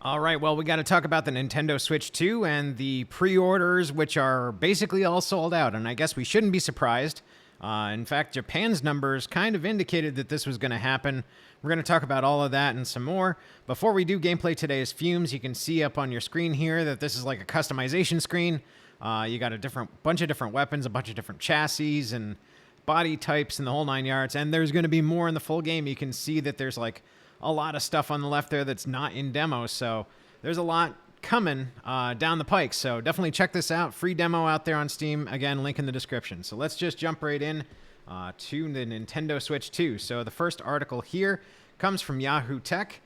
All right, well, we got to talk about the Nintendo Switch 2 and the pre-orders, which are basically all sold out, and I guess we shouldn't be surprised. In fact, Japan's numbers kind of indicated that this was going to happen. We're going to talk about all of that and some more. Before we do gameplay today as Fumes, you can see up on your screen here that this is like a customization screen. You got a bunch of different weapons, a bunch of different chassis, and body types, and the whole 9 yards, and there's going to be more in the full game. You can see that there's like a lot of stuff on the left there that's not in demo, so there's a lot coming down the pike. So definitely check this out. Free demo out there on Steam. Again, link in the description. So let's just jump right in to the Nintendo Switch 2. So the first article here comes from Yahoo Tech.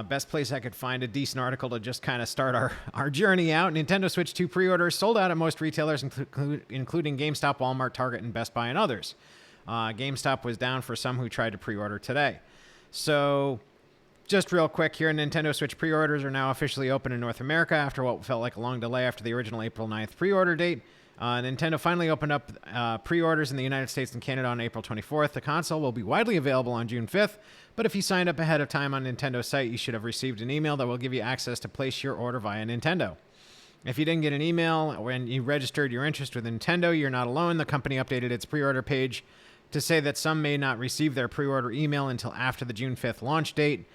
Best place I could find a decent article to just kind of start our journey out. Nintendo Switch 2 pre-orders sold out at most retailers, including GameStop, Walmart, Target, and Best Buy, and others. GameStop was down for some who tried to pre-order today. So just real quick here, Nintendo Switch pre-orders are now officially open in North America after what felt like a long delay after the original April 9th pre-order date. Nintendo finally opened up pre-orders in the United States and Canada on April 24th. The console will be widely available on June 5th, but if you signed up ahead of time on Nintendo's site, you should have received an email that will give you access to place your order via Nintendo. If you didn't get an email when you registered your interest with Nintendo, you're not alone. The company updated its pre-order page to say that some may not receive their pre-order email until after the June 5th launch date.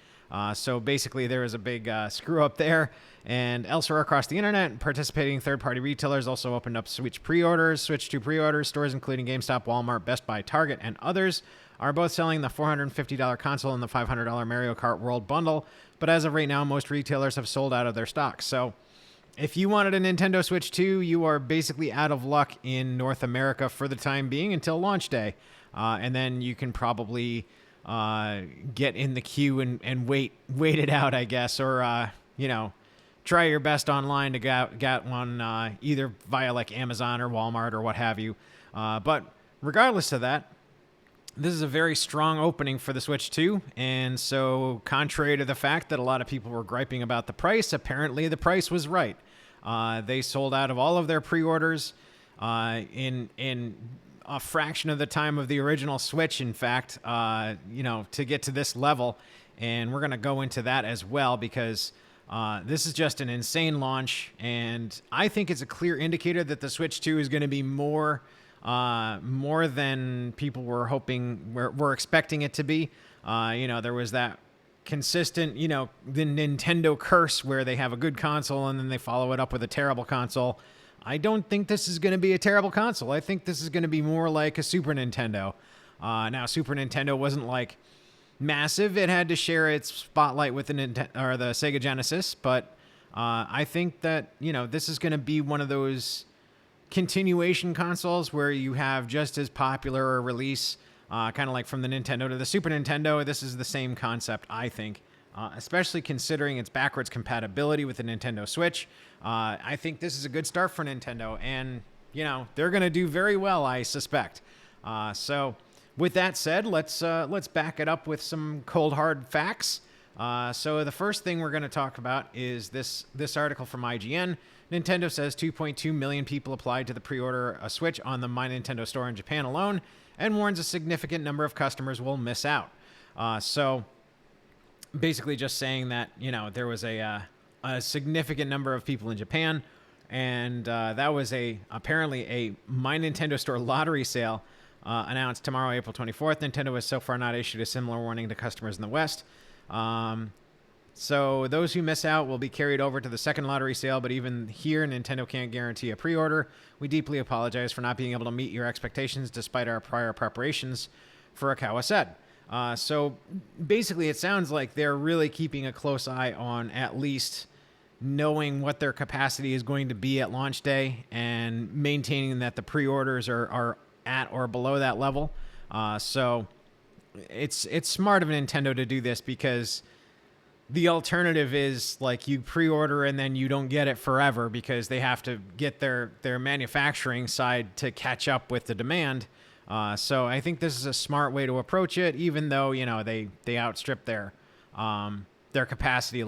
So basically there is a big screw up there. And elsewhere across the internet, participating third-party retailers also opened up Switch pre-orders. Switch 2 pre-orders, stores including GameStop, Walmart, Best Buy, Target, and others are both selling the $450 console and the $500 Mario Kart World Bundle. But as of right now, most retailers have sold out of their stock. So if you wanted a Nintendo Switch 2, you are basically out of luck in North America for the time being until launch day. And then you can probably get in the queue and wait it out, I guess, or, try your best online to get one either via like Amazon or Walmart or what have you. But regardless of that, this is a very strong opening for the Switch 2. And so contrary to the fact that a lot of people were griping about the price, apparently the price was right. They sold out of all of their pre-orders in a fraction of the time of the original Switch, in fact, to get to this level. And we're going to go into that as well because this is just an insane launch. And I think it's a clear indicator that the Switch 2 is going to be more than people were hoping, were expecting it to be. There was that consistent, the Nintendo curse where they have a good console and then they follow it up with a terrible console. I don't think this is going to be a terrible console. I think this is going to be more like a Super Nintendo. Now, Super Nintendo wasn't like massive. It had to share its spotlight with the Sega Genesis, but I think that, this is going to be one of those continuation consoles where you have just as popular a release, kind of like from the Nintendo to the Super Nintendo. This is the same concept, I think. Especially considering its backwards compatibility with the Nintendo Switch. I think this is a good start for Nintendo, and, they're going to do very well, I suspect. So with that said, let's back it up with some cold, hard facts. So the first thing we're going to talk about is this article from IGN. Nintendo says 2.2 million people applied to the pre-order a Switch on the My Nintendo store in Japan alone, and warns a significant number of customers will miss out. So basically just saying that, there was a significant number of people in Japan, and that was apparently a My Nintendo Store lottery sale announced tomorrow, April 24th. Nintendo has so far not issued a similar warning to customers in the West. So those who miss out will be carried over to the second lottery sale, but even here, Nintendo can't guarantee a pre-order. We deeply apologize for not being able to meet your expectations despite our prior preparations for Akawa said. So basically, it sounds like they're really keeping a close eye on at least knowing what their capacity is going to be at launch day and maintaining that the pre-orders are at or below that level. So it's smart of Nintendo to do this because the alternative is like you pre-order and then you don't get it forever because they have to get their manufacturing side to catch up with the demand. So I think this is a smart way to approach it, even though, they outstrip their capacity,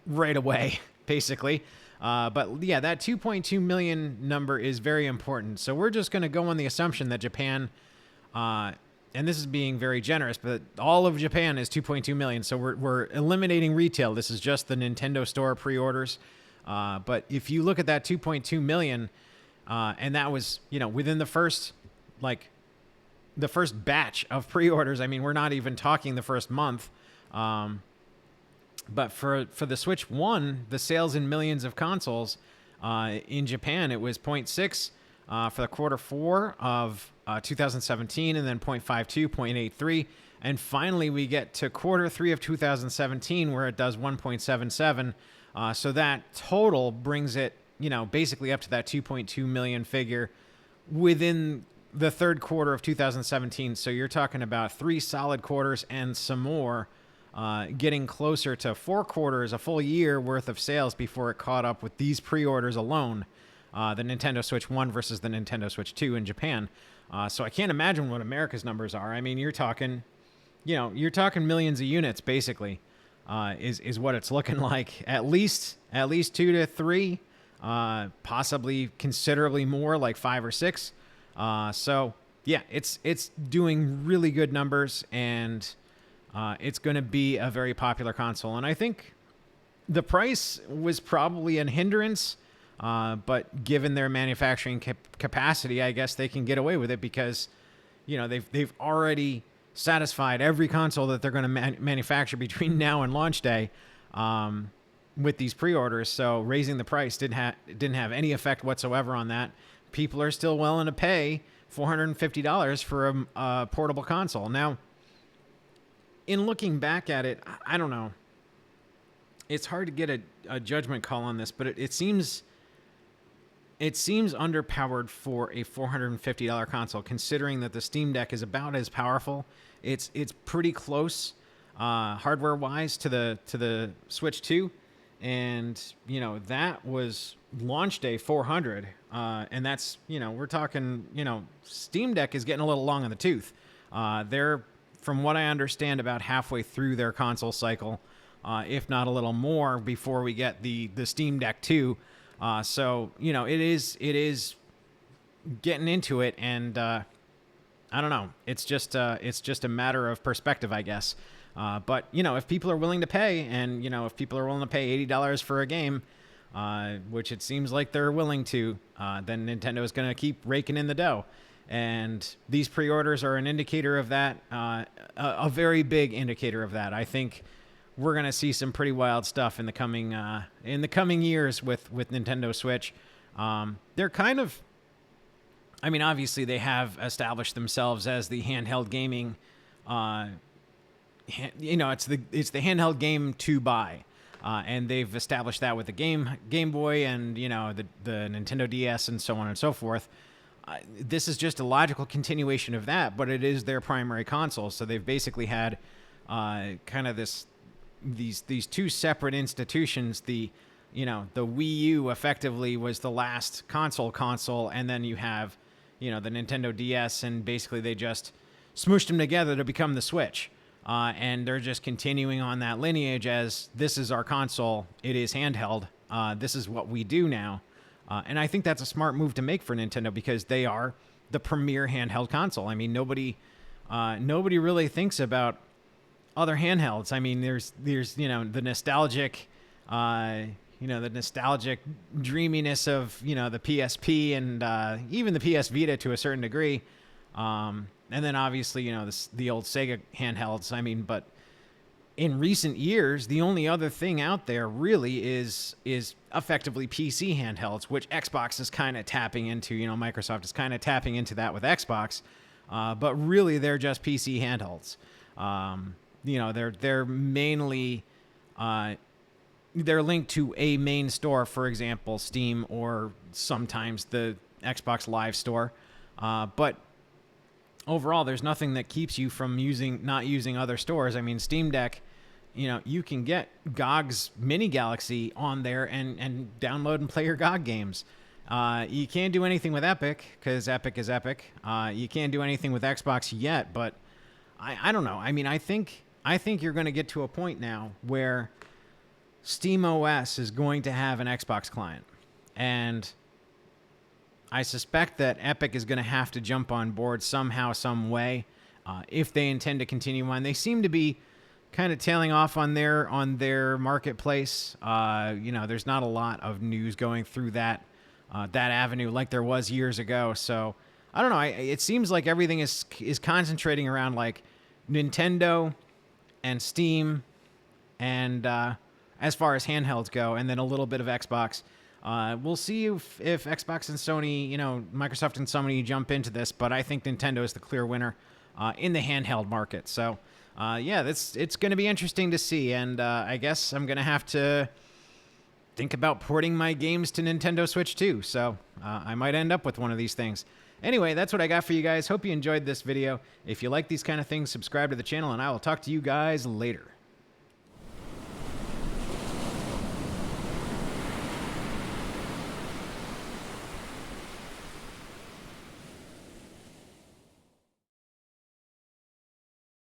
right away, basically. But yeah, that 2.2 million number is very important. So we're just going to go on the assumption that Japan and this is being very generous, but all of Japan is 2.2 million. So we're eliminating retail. This is just the Nintendo Store pre-orders. But if you look at that 2.2 million, and that was, within the first batch of pre-orders. I mean, we're not even talking the first month. But for the Switch 1, the sales in millions of consoles in Japan, it was 0.6 for the quarter 4 of 2017, and then 0.52, 0.83. And finally, we get to quarter 3 of 2017, where it does 1.77. So that total brings it, basically up to that 2.2 million figure within the third quarter of 2017. So you're talking about 3 solid quarters and some more, getting closer to 4 quarters, a full year worth of sales before it caught up with these pre-orders alone, the Nintendo Switch 1 versus the Nintendo Switch 2 in Japan. So I can't imagine what America's numbers are. I mean, you're talking millions of units, basically, is what it's looking like. At least 2 to 3, possibly considerably more, like 5 or 6. So yeah, it's doing really good numbers, and it's going to be a very popular console. And I think the price was probably a hindrance, but given their manufacturing capacity, I guess they can get away with it because, they've already satisfied every console that they're going to manufacture between now and launch day, with these pre-orders. So raising the price didn't have any effect whatsoever on that. People are still willing to pay $450 for a portable console. Now, in looking back at it, I don't know. It's hard to get a judgment call on this, but it seems underpowered for a $450 console, considering that the Steam Deck is about as powerful. It's pretty close, hardware-wise, to the Switch 2, and that was launch day 400, and that's we're talking Steam Deck is getting a little long in the tooth. They're, from what I understand, about halfway through their console cycle, if not a little more, before we get the Steam Deck 2. So it is getting into it, and I don't know. It's just a matter of perspective, I guess. But if people are willing to pay, and if people are willing to pay $80 for a game, which it seems like they're willing to, then Nintendo is going to keep raking in the dough. And these pre-orders are an indicator of that, a very big indicator of that. I think we're going to see some pretty wild stuff in the coming years with Nintendo Switch. They're kind of, I mean, obviously they have established themselves as the handheld gaming. It's the handheld game to buy, and they've established that with the Game Boy and the Nintendo DS and so on and so forth. This is just a logical continuation of that, but it is their primary console. So they've basically had kind of these two separate institutions. The Wii U effectively was the last console, and then you have the Nintendo DS, and basically they just smooshed them together to become the Switch. And they're just continuing on that lineage as this is our console. It is handheld. This is what we do now. And I think that's a smart move to make for Nintendo because they are the premier handheld console. I mean, nobody really thinks about other handhelds. I mean, there's the nostalgic, the nostalgic dreaminess of the PSP and even the PS Vita to a certain degree. And then obviously the old Sega handhelds. I mean, but in recent years, the only other thing out there really is effectively PC handhelds, which Xbox is kind of tapping into. Microsoft is kind of tapping into that with Xbox, but really they're just PC handhelds. They're mainly they're linked to a main store, for example, Steam, or sometimes the Xbox Live store, but overall, there's nothing that keeps you from not using other stores. I mean, Steam Deck, you can get GOG's Mini Galaxy on there and download and play your GOG games. You can't do anything with Epic because Epic is Epic. You can't do anything with Xbox yet, but I don't know. I mean, I think you're going to get to a point now where SteamOS is going to have an Xbox client, and I suspect that Epic is going to have to jump on board somehow, some way. if they intend to continue on. They seem to be kind of tailing off on their marketplace. There's not a lot of news going through that avenue like there was years ago. So I don't know. It seems like everything is concentrating around like Nintendo and Steam, and as far as handhelds go, and then a little bit of Xbox. We'll see if Xbox and Sony, Microsoft and Sony jump into this, but I think Nintendo is the clear winner in the handheld market. So, it's going to be interesting to see, and I guess I'm going to have to think about porting my games to Nintendo Switch 2, so I might end up with one of these things. Anyway, that's what I got for you guys. Hope you enjoyed this video. If you like these kind of things, subscribe to the channel, and I will talk to you guys later.